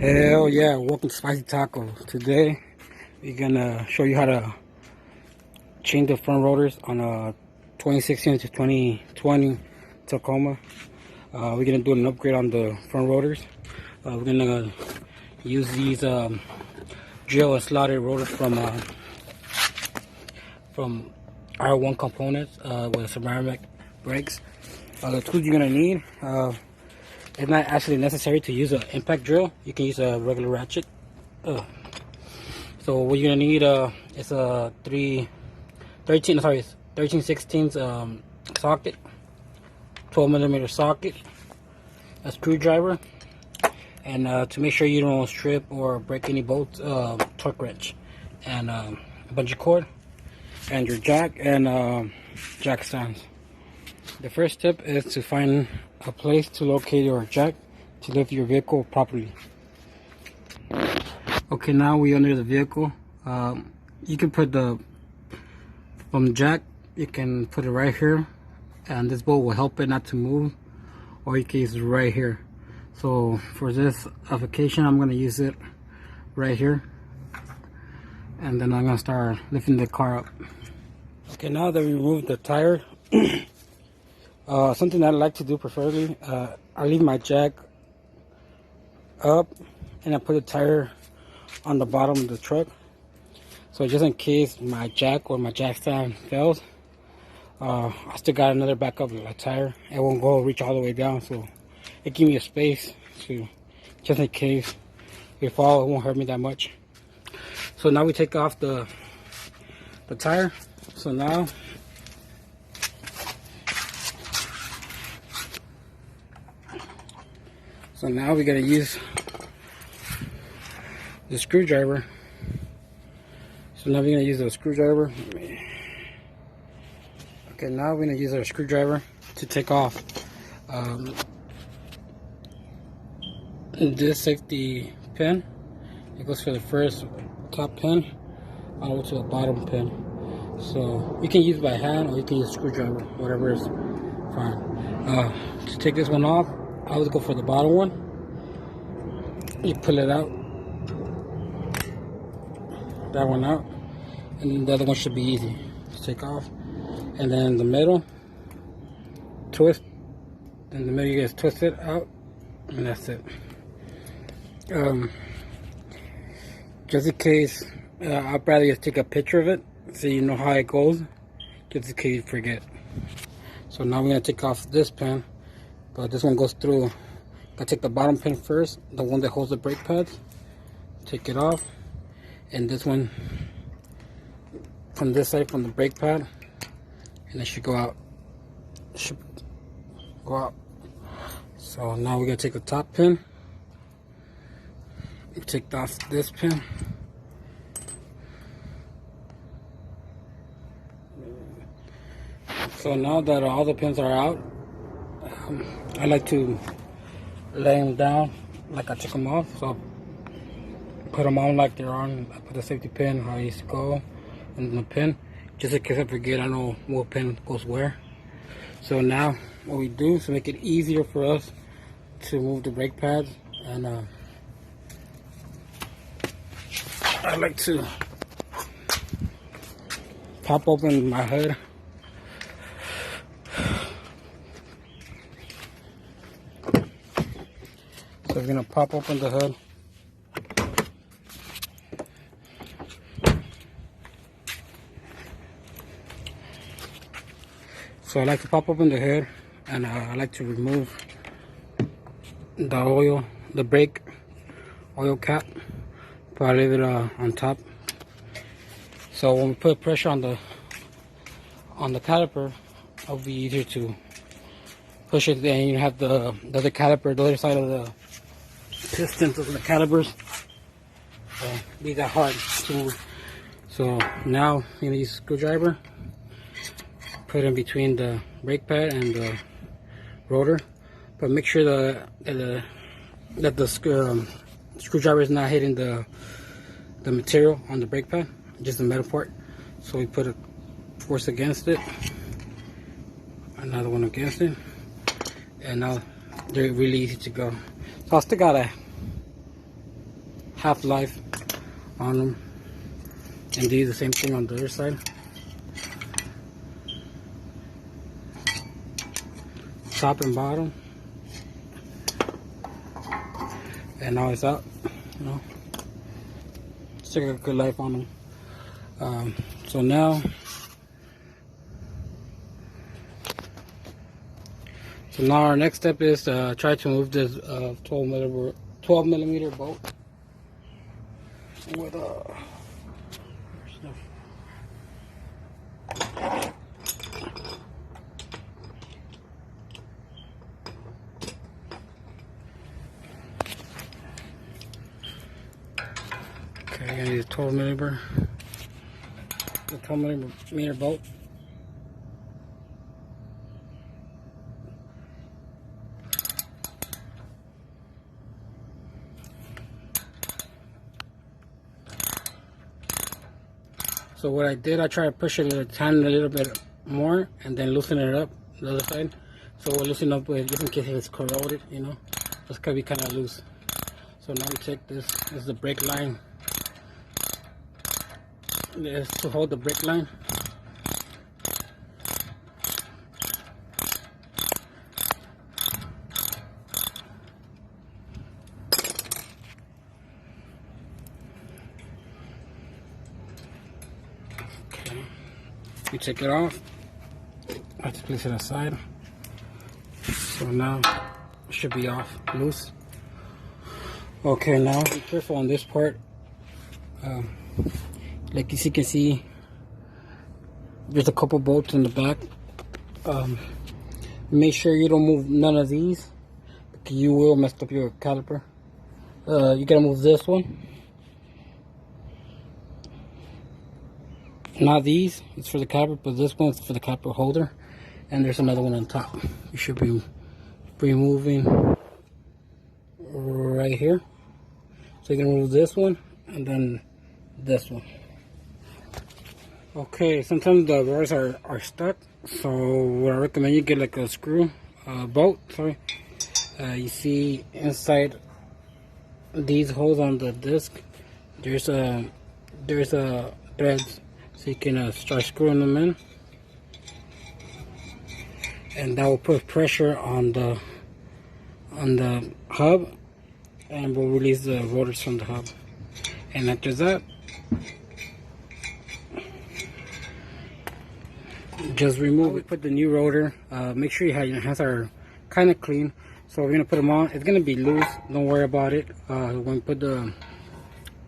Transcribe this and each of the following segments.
Hell yeah, welcome to Spicy Taco. Today we're gonna show you how to change the front rotors on a 2016 to 2020 Tacoma. We're gonna do an upgrade on the front rotors. We're gonna use these drill and slotted rotors from R1 components with ceramic brakes. The tools you're gonna need. It's not actually necessary to use an impact drill. You can use a regular ratchet. So what you're gonna need is a 13/16 socket, 12mm socket, a screwdriver, and to make sure you don't strip or break any bolts, torque wrench, and a bungee cord, and your jack and jack stands. The first step is to find a place to locate your jack to lift your vehicle properly. Okay, now we're under the vehicle. You can put from the jack, you can put it right here, and this bolt will help it not to move, or you can use it right here. So for this application, I'm going to use it right here, and then I'm going to start lifting the car up. Okay, now that we removed the tire, something I like to do preferably, I leave my jack up and I put the tire on the bottom of the truck. So just in case my jack or my jack stand fails, I still got another backup tire. It won't reach all the way down, so it gives me a space to, just in case we fall, it won't hurt me that much. So now we take off the tire. So now we're gonna use the screwdriver. So now we're gonna use the screwdriver. Okay, now we're gonna use our screwdriver to take off this safety pin. It goes for the first top pin all the way to the bottom pin. So you can use it by hand or you can use a screwdriver, whatever is fine. To take this one off, I always go for the bottom one. You pull it out, that one out, and then the other one should be easy to take off. And then the middle, twist, in the middle you guys twist it out, and that's it. Just in case, I'd rather just take a picture of it so you know how it goes, just in case you forget. So now we're going to take off this pin, but this one goes through. I take the bottom pin first, the one that holds the brake pads, take it off, and this one from this side, from the brake pad, and it should go out. So now we're gonna take the top pin, take off this pin, so now that all the pins are out, I like to lay them down like I took them off. So put them on like they're on. I put the safety pin how I used to go, and the pin, just in case I forget, I know what pin goes where. So now what we do is to make it easier for us to move the brake pads, and I like to pop open my hood. So we're gonna pop open the hood. So I like to pop open the hood, and I like to remove the brake oil cap, but I leave it on top. So when we put pressure on the caliper, it'll be easier to push it. Then you have the other caliper, the other side of the pistons of the calipers. Be that hard to move. So now I'm gonna use a screwdriver, put in between the brake pad and the rotor, but make sure that the screwdriver is not hitting the material on the brake pad, just the metal part. So we put a force against it, another one against it, and now they're really easy to go. So I still got half-life on them, and do the same thing on the other side. Top and bottom, and now it's out. You know, let's take a good life on them. So now our next step is to try to move this 12 millimeter bolt with okay, I need a 12 millimeter bolt. So what I did, I tried to push it a little bit more, and then loosen it up the other side. So we'll loosen up with, just in case it's corroded, you know, it's gonna be kind of loose. So now we take this is the brake line. This to hold the brake line. You take it off. Let's place it aside. So now it should be off, loose. Okay, now be careful on this part. Like you can see, there's a couple bolts in the back. Make sure you don't move none of these, because you will mess up your caliper. You gotta move this one. Not these, it's for the caliper, but this one's for the caliper holder. And there's another one on top. You should be removing right here. So you can remove this one and then this one. Okay, sometimes the rotors are stuck, so what I recommend, you get like a screw, bolt, sorry. You see inside these holes on the disc, there's a threads. So you can start screwing them in, and that will put pressure on the hub, and will release the rotors from the hub. And after that, just remove it. Put the new rotor. Make sure your hands are kind of clean. So we're gonna put them on. It's gonna be loose. Don't worry about it. When we put the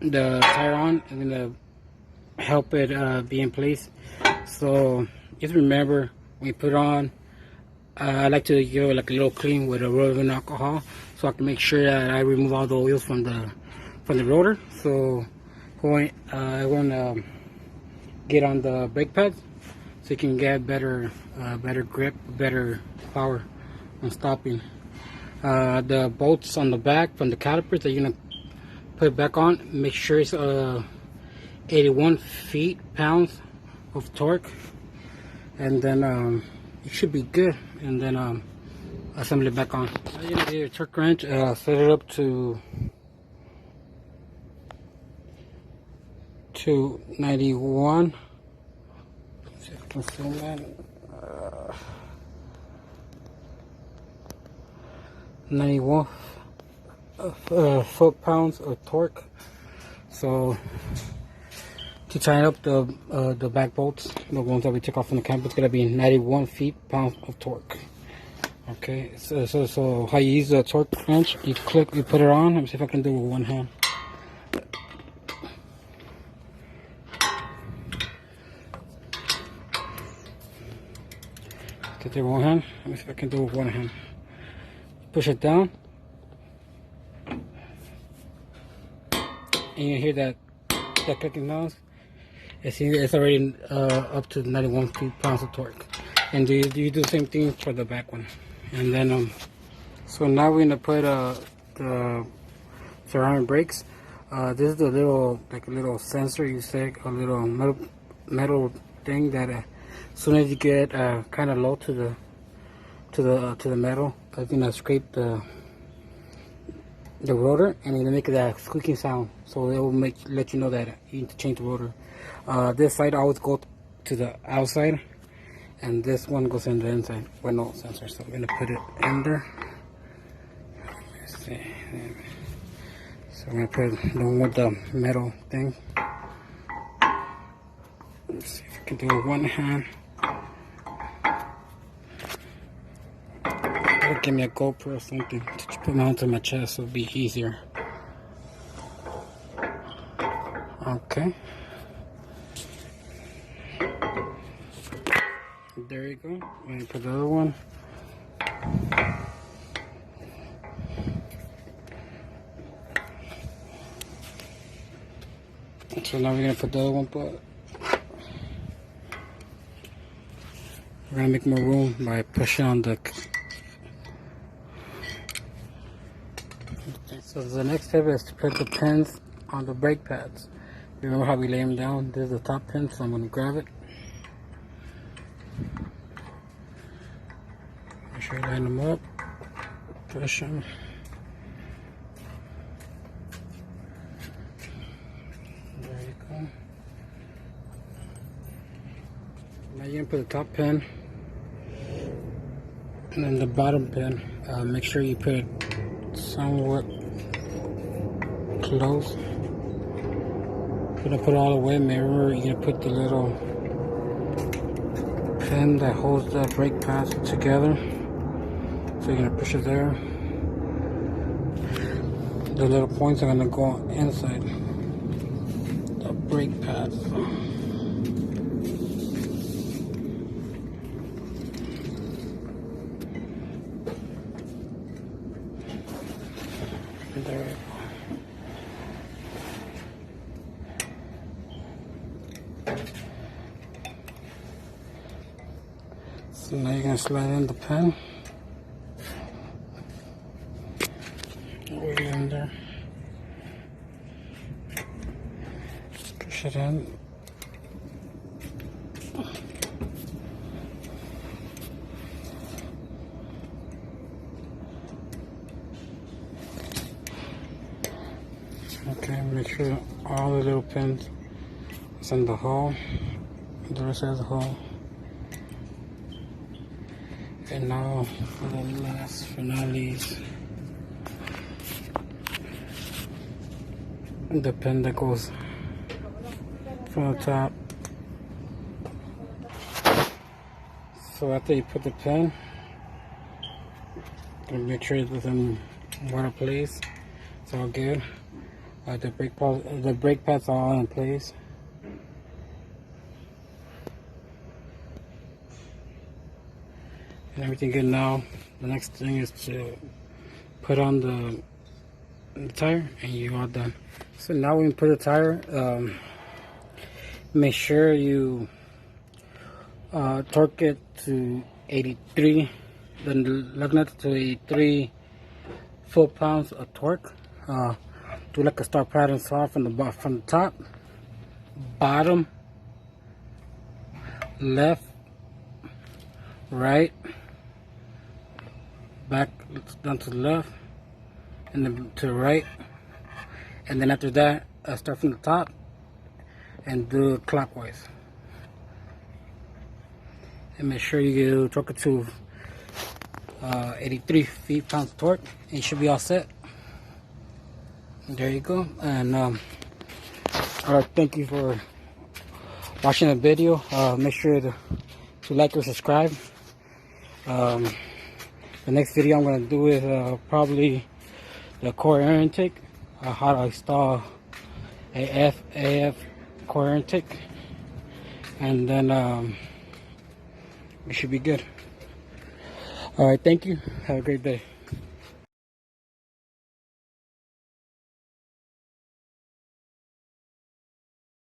tire on, I'm gonna help it be in place. So just remember, when you put it on, I like to give it like a little clean with a rubbing alcohol, so I can make sure that I remove all the oils from the rotor. So I want to get on the brake pads, so you can get better grip, better power on stopping. The bolts on the back from the calipers that you're gonna put it back on, make sure it's 81 feet-pounds of torque, and then it should be good. And then assemble it back on. You're gonna get your torque wrench, set it up to 91. Let's see if I can zoom in. 91 foot-pounds of torque. So to tighten up the back bolts, the ones that we took off from the camper, it's gonna be 91 feet-pounds of torque. Okay, so how you use the torque wrench? You put it on. Let me see if I can do it with one hand. Get it with one hand. Let me see if I can do it with one hand. Push it down, and you hear that clicking noise. It's already up to 91 feet-pounds of torque. And you do the same thing for the back one. And then so now we're gonna put the ceramic brakes. This is the little sensor. You stick a little metal thing that as soon as you get kind of low to the metal, it's gonna scrape the the rotor, and it'll make that squeaking sound. So it will let you know that you need to change the rotor. This side always goes to the outside, and this one goes in the inside with no sensor. So I'm gonna put it in there. Let's see. So I'm gonna put the one with the metal thing. Let's see if I can do it with one hand. It'll give me a GoPro or something to put my onto my chest, so it'll be easier. Okay. There you go. I'm gonna put the other one. So now we're gonna put the other one, but we're gonna make more room by pushing on the. So the next step is to put the pins on the brake pads. Remember how we lay them down? This is the top pin, so I'm gonna grab it. Make sure you line them up. Push them. There you go. Now you're gonna put the top pin and then the bottom pin. Make sure you put it somewhat close. You're gonna put it all the way. Remember, you're gonna put the little pin that holds the brake pads together. So you're gonna push it there. The little points are gonna go inside the brake pads. There. So now you're gonna slide in the pen. Way in there. Push it in. Okay, make sure all the little pins is in the hole. The rest has a hole. And now for the last finales, the pin that goes from the top. So after you put the pin, you make sure it's in one place. It's all good. The brake pads are all in place. And everything good now. The next thing is to put on the tire, and you are done. So now when you put the tire, make sure you torque it to 83. Then looking at to 83 foot-pounds of torque. Do like a star pattern saw from the top, bottom, left, right, back down to the left, and then to the right, and then after that start from the top and do it clockwise, and make sure you torque it to 83 feet-pounds torque, and you should be all set. There you go. And alright, thank you for watching the video. Make sure to like or subscribe. The next video I'm going to do is probably the core air intake, how to install a AF core air intake, and then we should be good. Alright, thank you. Have a great day.